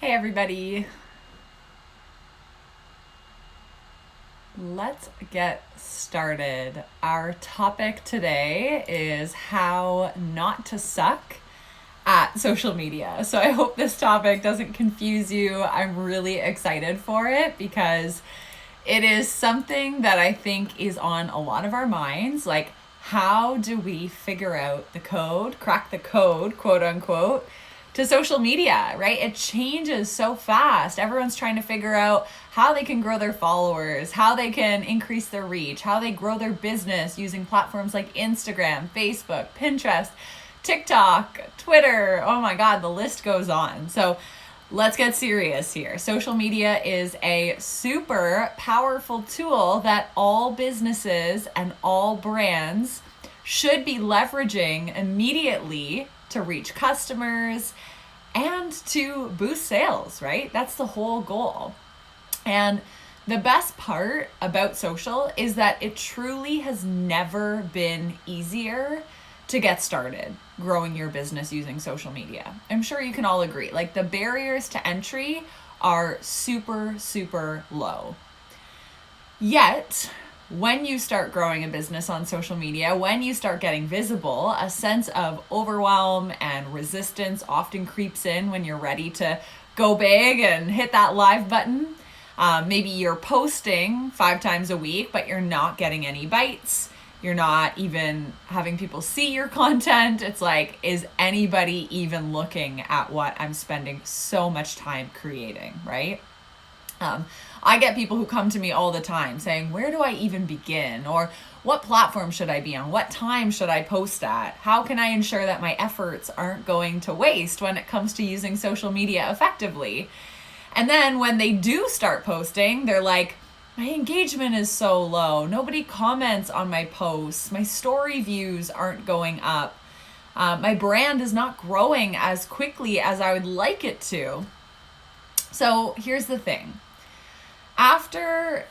Hey everybody. Let's get started. Our topic today is how not to suck at social media. So I hope this topic doesn't confuse you. I'm really excited for it because it is something that I think is on a lot of our minds. Like, how do we figure out the code, crack the code, quote unquote, to social media, right? It changes so fast. Everyone's trying to figure out how they can grow their followers, how they can increase their reach, how they grow their business using platforms like Instagram, Facebook, Pinterest, TikTok, Twitter. Oh my God, the list goes on. So let's get serious here. Social media is a super powerful tool that all businesses and all brands should be leveraging immediately to reach customers and to boost sales, right? That's the whole goal. And the best part about social is that it truly has never been easier to get started growing your business using social media. I'm sure you can all agree. Like, the barriers to entry are super, super low. Yet, when you start growing a business on social media, when you start getting visible, a sense of overwhelm and resistance often creeps in when you're ready to go big and hit that live button. Maybe you're posting 5 times a week, but you're not getting any bites. You're not even having people see your content. It's like, is anybody even looking at what I'm spending so much time creating, right? I get people who come to me all the time saying, where do I even begin? Or what platform should I be on? What time should I post at? How can I ensure that my efforts aren't going to waste when it comes to using social media effectively? And then when they do start posting, they're like, my engagement is so low. Nobody comments on my posts. My story views aren't going up. My brand is not growing as quickly as I would like it to. So here's the thing.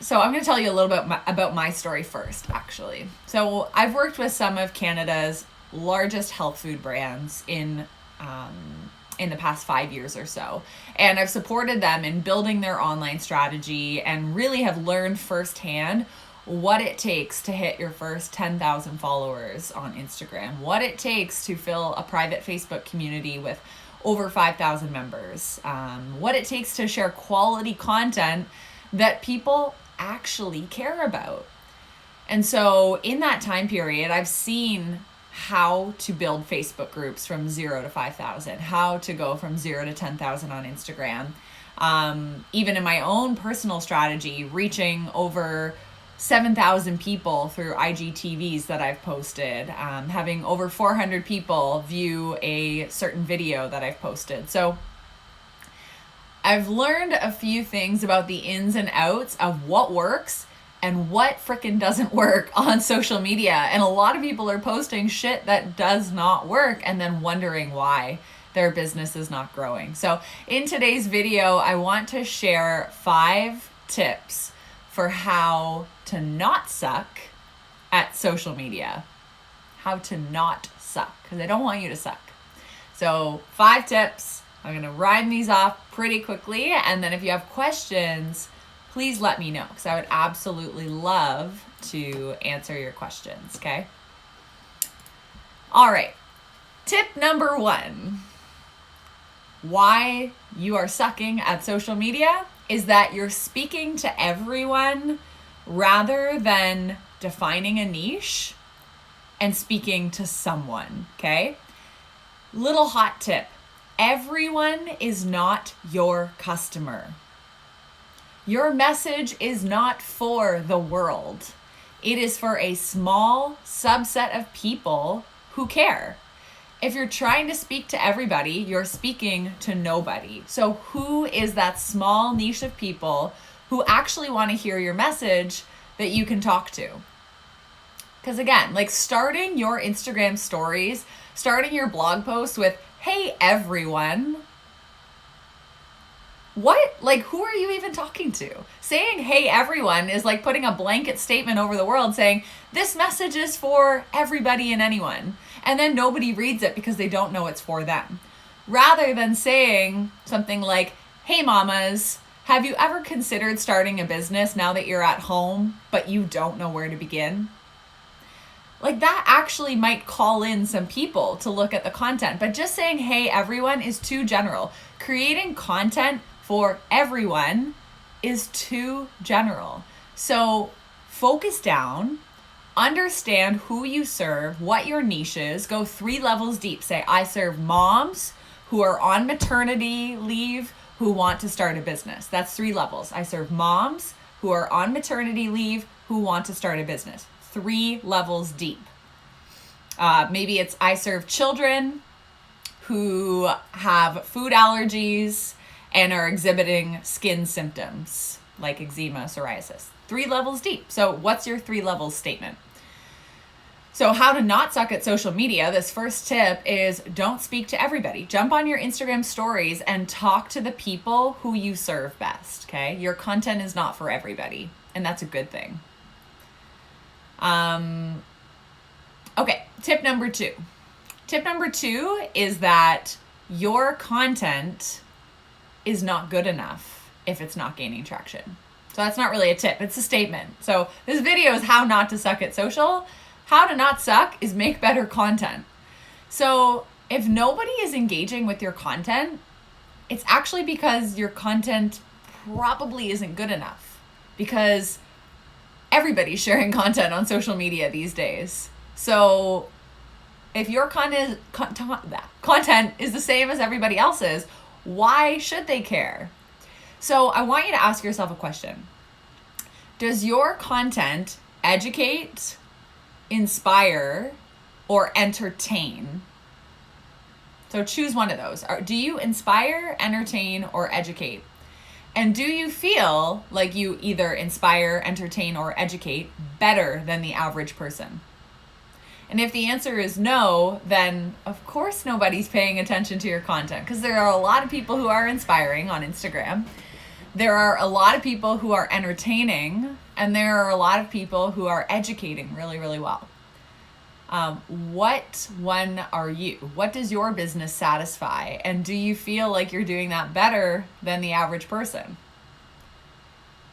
So I'm going to tell you a little bit about my story first, actually. So I've worked with some of Canada's largest health food brands in the past 5 years or so. And I've supported them in building their online strategy and really have learned firsthand what it takes to hit your first 10,000 followers on Instagram, what it takes to fill a private Facebook community with over 5,000 members, what it takes to share quality content that people actually care about. And so in that time period, I've seen how to build Facebook groups from 0 to 5,000, how to go from 0 to 10,000 on Instagram. Even in my own personal strategy, reaching over 7,000 people through IGTVs that I've posted, having over 400 people view a certain video that I've posted. So I've learned a few things about the ins and outs of what works and what frickin' doesn't work on social media. And a lot of people are posting shit that does not work and then wondering why their business is not growing. So in today's video, I want to share 5 tips for how to not suck at social media. How to not suck, because I don't want you to suck. So 5 tips. I'm going to ride these off pretty quickly. And then if you have questions, please let me know, because I would absolutely love to answer your questions, okay? All right. Tip number 1. Why you are sucking at social media is that you're speaking to everyone rather than defining a niche and speaking to someone, okay? Little hot tip. Everyone is not your customer. Your message is not for the world. It is for a small subset of people who care. If you're trying to speak to everybody, you're speaking to nobody. So who is that small niche of people who actually want to hear your message that you can talk to? Because again, like, starting your Instagram stories, starting your blog posts with, hey everyone, what? Like, who are you even talking to? Saying, hey everyone is like putting a blanket statement over the world saying, this message is for everybody and anyone. And then nobody reads it because they don't know it's for them. Rather than saying something like, Hey mamas, have you ever considered starting a business now that you're at home, but you don't know where to begin? Like that actually might call in some people to look at the content, but just saying, hey everyone is too general. Creating content for everyone is too general. So focus down, understand who you serve, what your niche is, go 3 levels deep. Say, I serve moms who are on maternity leave who want to start a business. That's 3 levels. I serve moms who are on maternity leave who want to start a business. 3 levels deep. Maybe it's I serve children who have food allergies and are exhibiting skin symptoms like eczema, psoriasis. 3 levels deep. So what's your 3 levels statement? So how to not suck at social media, this first tip is don't speak to everybody. Jump on your Instagram stories and talk to the people who you serve best, okay? Your content is not for everybody, and that's a good thing. Okay, tip number 2. Tip number 2 is that your content is not good enough if it's not gaining traction. So that's not really a tip, it's a statement. So this video is how not to suck at social. How to not suck is make better content. So if nobody is engaging with your content, it's actually because your content probably isn't good enough, because everybody's sharing content on social media these days. So if your content is the same as everybody else's, why should they care? So I want you to ask yourself a question. Does your content educate, inspire, or entertain? So choose one of those. Do you inspire, entertain, or educate? And do you feel like you either inspire, entertain, or educate better than the average person? And if the answer is no, then of course nobody's paying attention to your content, because there are a lot of people who are inspiring on Instagram. There are a lot of people who are entertaining, and there are a lot of people who are educating really, really well. What one are you? What does your business satisfy? And do you feel like you're doing that better than the average person?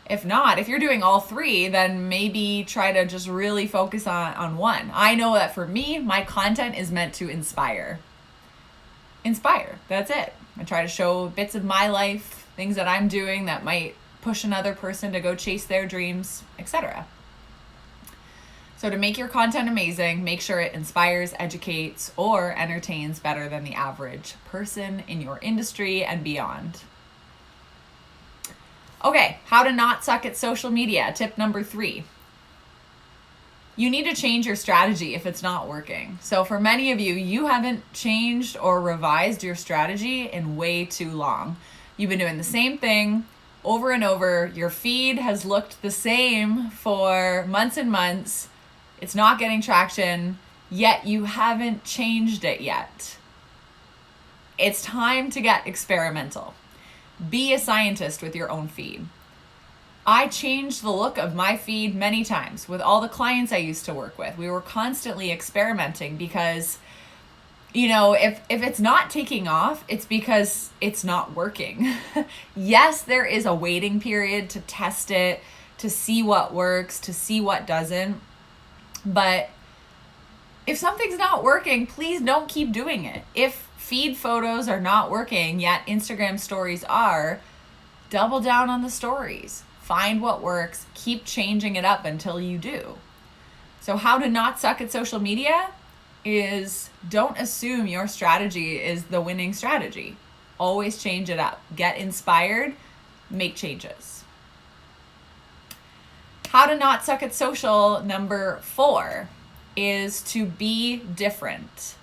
If not, if you're doing all 3, then maybe try to just really focus on one. I know that for me, my content is meant to inspire. Inspire, that's it. I try to show bits of my life, things that I'm doing that might push another person to go chase their dreams, etc. So to make your content amazing, make sure it inspires, educates, or entertains better than the average person in your industry and beyond. Okay, how to not suck at social media. Tip number 3. You need to change your strategy if it's not working. So for many of you, you haven't changed or revised your strategy in way too long. You've been doing the same thing over and over. Your feed has looked the same for months and months. It's not getting traction, yet you haven't changed it yet. It's time to get experimental. Be a scientist with your own feed. I changed the look of my feed many times with all the clients I used to work with. We were constantly experimenting because, if it's not taking off, it's because it's not working. Yes, there is a waiting period to test it, to see what works, to see what doesn't. But if something's not working, please don't keep doing it. If feed photos are not working, yet Instagram stories are, double down on the stories. Find what works, keep changing it up until you do. So how to not suck at social media is don't assume your strategy is the winning strategy. Always change it up. Get inspired, make changes. How to not suck at social, number 4, is to be different.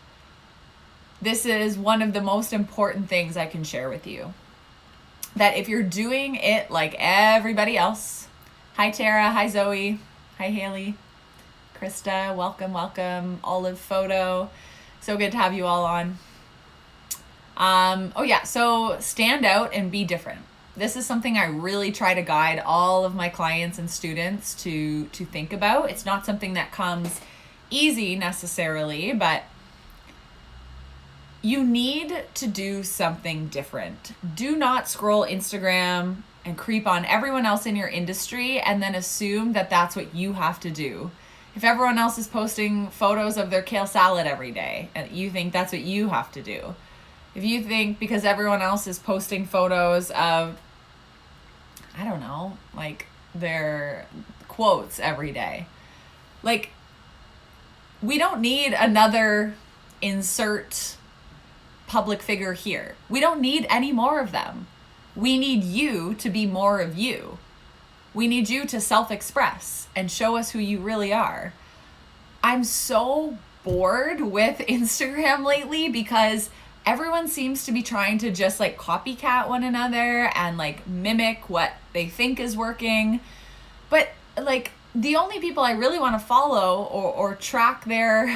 This is one of the most important things I can share with you. That if you're doing it like everybody else, hi Tara, hi Zoe, hi Haley, Krista, welcome, Olive Photo, so good to have you all on. So stand out and be different. This is something I really try to guide all of my clients and students to think about. It's not something that comes easy necessarily, but you need to do something different. Do not scroll Instagram and creep on everyone else in your industry and then assume that that's what you have to do. If everyone else is posting photos of their kale salad every day and you think that's what you have to do. If you think because everyone else is posting photos of, I don't know, like their quotes every day. Like, we don't need another insert public figure here. We don't need any more of them. We need you to be more of you. We need you to self-express and show us who you really are. I'm so bored with Instagram lately because everyone seems to be trying to just like copycat one another and like mimic what they think is working. But like the only people I really want to follow or track their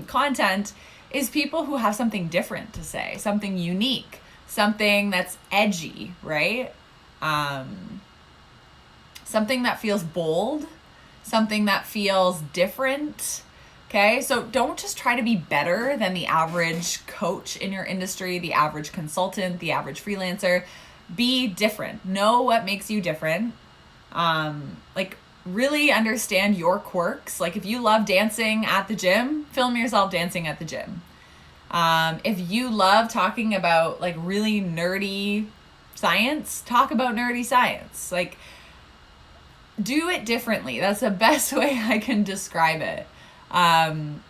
content is people who have something different to say, something unique, something that's edgy, right? Something that feels bold, something that feels different. Okay, so don't just try to be better than the average coach in your industry, the average consultant, the average freelancer. Be different. Know what makes you different. Like really understand your quirks. Like if you love dancing at the gym, film yourself dancing at the gym. If you love talking about like really nerdy science, talk about nerdy science. Like do it differently. That's the best way I can describe it.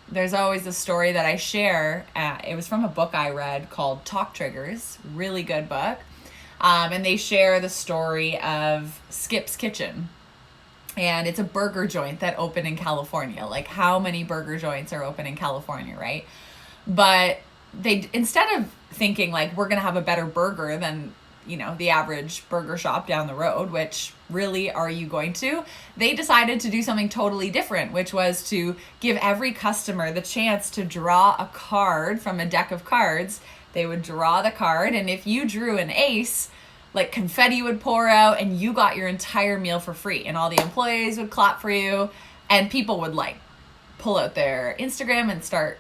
There's always a story that I share. It was from a book I read called Talk Triggers, really good book. And they share the story of Skip's Kitchen. And it's a burger joint that opened in California. Like how many burger joints are open in California, right? But they, instead of thinking like we're going to have a better burger than, you know, the average burger shop down the road, which really are you going to? They decided to do something totally different, which was to give every customer the chance to draw a card from a deck of cards. They would draw the card, and if you drew an ace, like confetti would pour out and you got your entire meal for free, and all the employees would clap for you, and people would like pull out their Instagram and start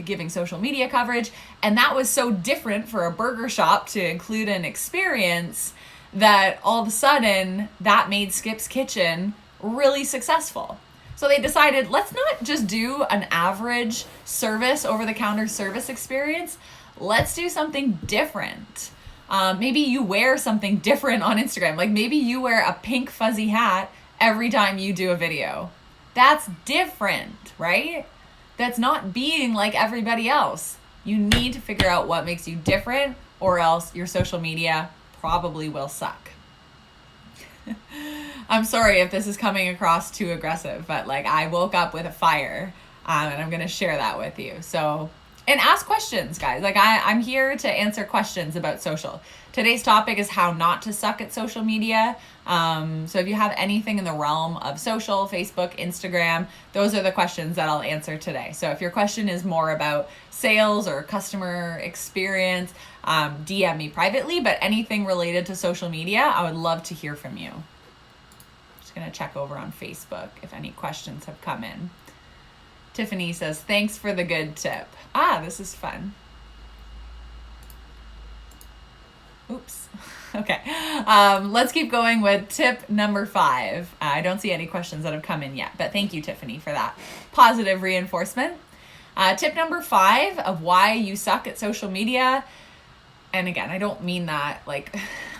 giving social media coverage. And that was so different for a burger shop to include an experience that all of a sudden that made Skip's Kitchen really successful. So they decided, let's not just do an average service, over-the-counter service experience. Let's do something different. Maybe you wear something different on Instagram. Like maybe you wear a pink fuzzy hat every time you do a video. That's different, right? That's not being like everybody else. You need to figure out what makes you different, or else your social media probably will suck. I'm sorry if this is coming across too aggressive, but like I woke up with a fire, and I'm going to share that with you. So, and ask questions, guys. Like I'm here to answer questions about social. Today's topic is how not to suck at social media. So if you have anything in the realm of social, Facebook, Instagram, those are the questions that I'll answer today. So if your question is more about sales or customer experience, DM me privately, but anything related to social media, I would love to hear from you. Just gonna check over on Facebook if any questions have come in. Tiffany says, thanks for the good tip. This is fun. Oops. Okay. Let's keep going with tip number 5. I don't see any questions that have come in yet, but thank you, Tiffany, for that positive reinforcement. Tip number 5 of why you suck at social media. And again, I don't mean that like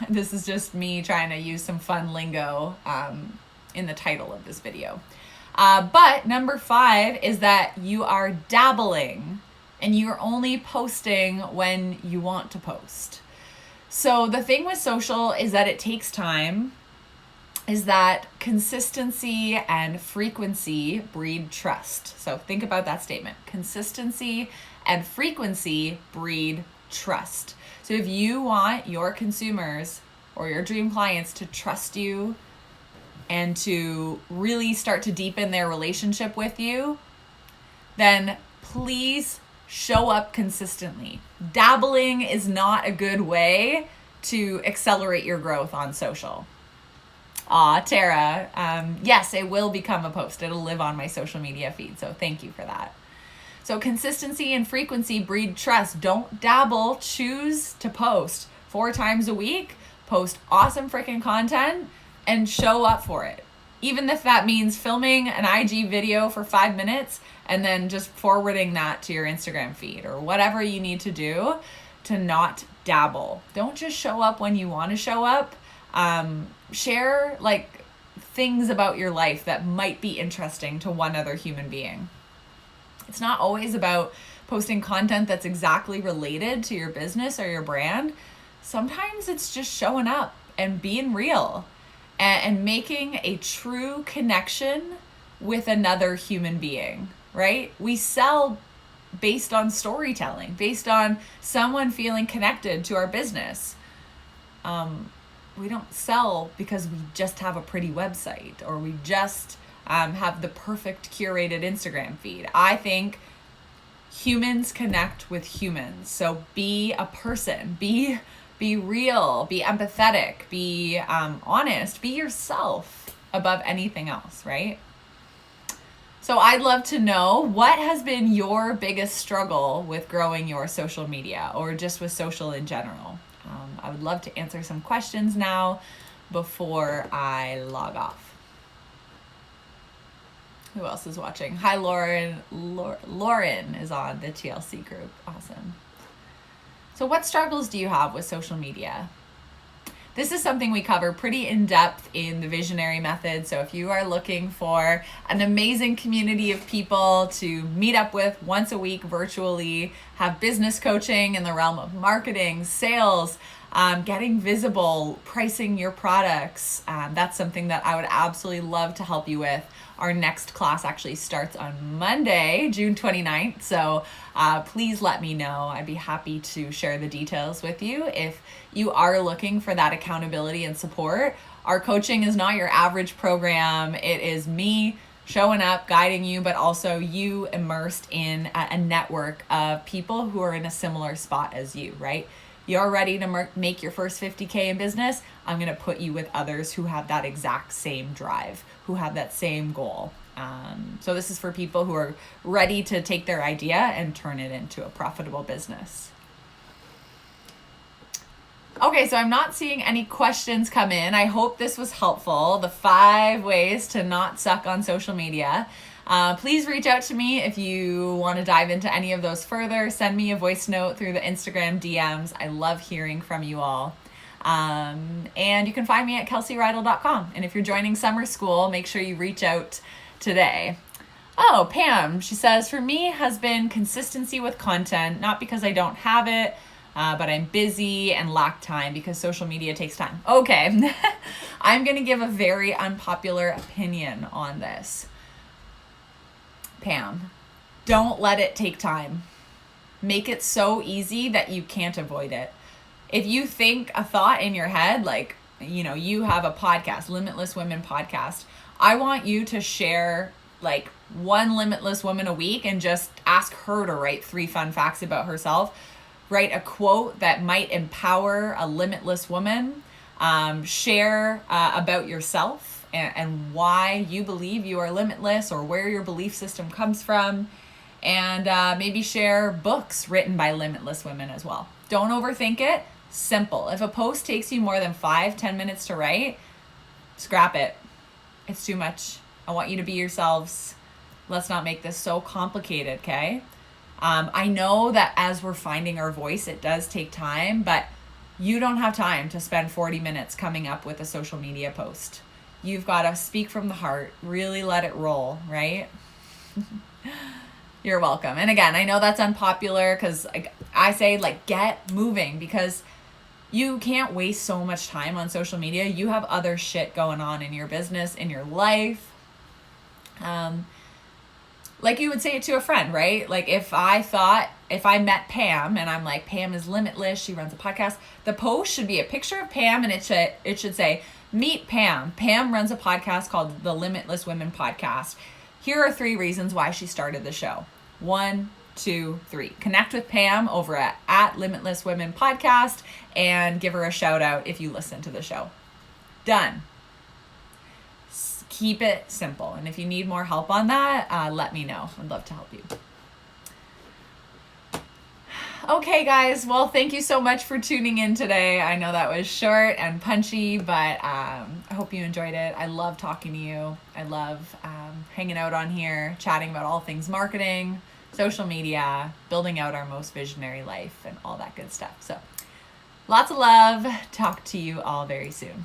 this is just me trying to use some fun lingo in the title of this video. But number 5 is that you are dabbling and you're only posting when you want to post. So the thing with social is that it takes time, is that consistency and frequency breed trust. So think about that statement. Consistency and frequency breed trust. So if you want your consumers or your dream clients to trust you and to really start to deepen their relationship with you, then please show up consistently. Dabbling is not a good way to accelerate your growth on social. Tara, yes, it will become a post. It'll live on my social media feed. So thank you for that. So consistency and frequency breed trust. Don't dabble, choose to post 4 times a week, post awesome freaking content and show up for it. Even if that means filming an IG video for 5 minutes and then just forwarding that to your Instagram feed or whatever you need to do to not dabble. Don't just show up when you want to show up. Share like things about your life that might be interesting to one other human being. It's not always about posting content that's exactly related to your business or your brand. Sometimes it's just showing up and being real and making a true connection with another human being, right? We sell based on storytelling, based on someone feeling connected to our business. We don't sell because we just have a pretty website or we just have the perfect curated Instagram feed. I think humans connect with humans. So be a person, be real, be empathetic, be honest, be yourself above anything else, right? So I'd love to know, what has been your biggest struggle with growing your social media or just with social in general? I would love to answer some questions now before I log off. Who else is watching? Hi, Lauren. Lauren is on the TLC group. Awesome. So what struggles do you have with social media? This is something we cover pretty in depth in the Visionary Method. So if you are looking for an amazing community of people to meet up with once a week virtually, have business coaching in the realm of marketing, sales, getting visible, pricing your products, that's something that I would absolutely love to help you with. Our next class actually starts on Monday, June 29th. So please let me know. I'd be happy to share the details with you if you are looking for that accountability and support. Our coaching is not your average program. It is me showing up, guiding you, but also you immersed in a network of people who are in a similar spot as you, right? You're ready to make your first 50K in business. I'm going to put you with others who have that exact same drive, who have that same goal. So this is for people who are ready to take their idea and turn it into a profitable business. Okay, so I'm not seeing any questions come in. I hope this was helpful. The 5 ways to not suck on social media. Please reach out to me if you want to dive into any of those further. Send me a voice note through the Instagram DMs. I love hearing from you all. And you can find me at kelseyridle.com. And if you're joining summer school, make sure you reach out today. Oh, Pam, she says, for me has been consistency with content, not because I don't have it, but I'm busy and lack time because social media takes time. Okay, I'm going to give a very unpopular opinion on this. Pam, don't let it take time. Make it so easy that you can't avoid it. If you think a thought in your head, like, you have a podcast, Limitless Women podcast, I want you to share like one limitless woman a week and just ask her to write 3 fun facts about herself. Write a quote that might empower a limitless woman. Share about yourself and why you believe you are limitless or where your belief system comes from. And maybe share books written by limitless women as well. Don't overthink it. Simple. If a post takes you more than 5-10 minutes to write, scrap it. It's too much. I want you to be yourselves. Let's not make this so complicated, okay? I know that as we're finding our voice, it does take time, but you don't have time to spend 40 minutes coming up with a social media post. You've got to speak from the heart, really let it roll, right? You're welcome. And again, I know that's unpopular because I say get moving, because you can't waste so much time on social media. You have other shit going on in your business, in your life. Like you would say it to a friend, right? Like if I met Pam and I'm like, Pam is limitless, she runs a podcast, the post should be a picture of Pam and it should say, meet Pam. Pam runs a podcast called the Limitless Women Podcast. Here are 3 reasons why she started the show. 1, 2, 3. Connect with Pam over at Limitless Women Podcast and give her a shout out if you listen to the show. Done. Keep it simple. And if you need more help on that, let me know. I'd love to help you. Okay, guys. Well, thank you so much for tuning in today. I know that was short and punchy, but I hope you enjoyed it. I love talking to you. I love hanging out on here, chatting about all things marketing, social media, building out our most visionary life, and all that good stuff. So lots of love. Talk to you all very soon.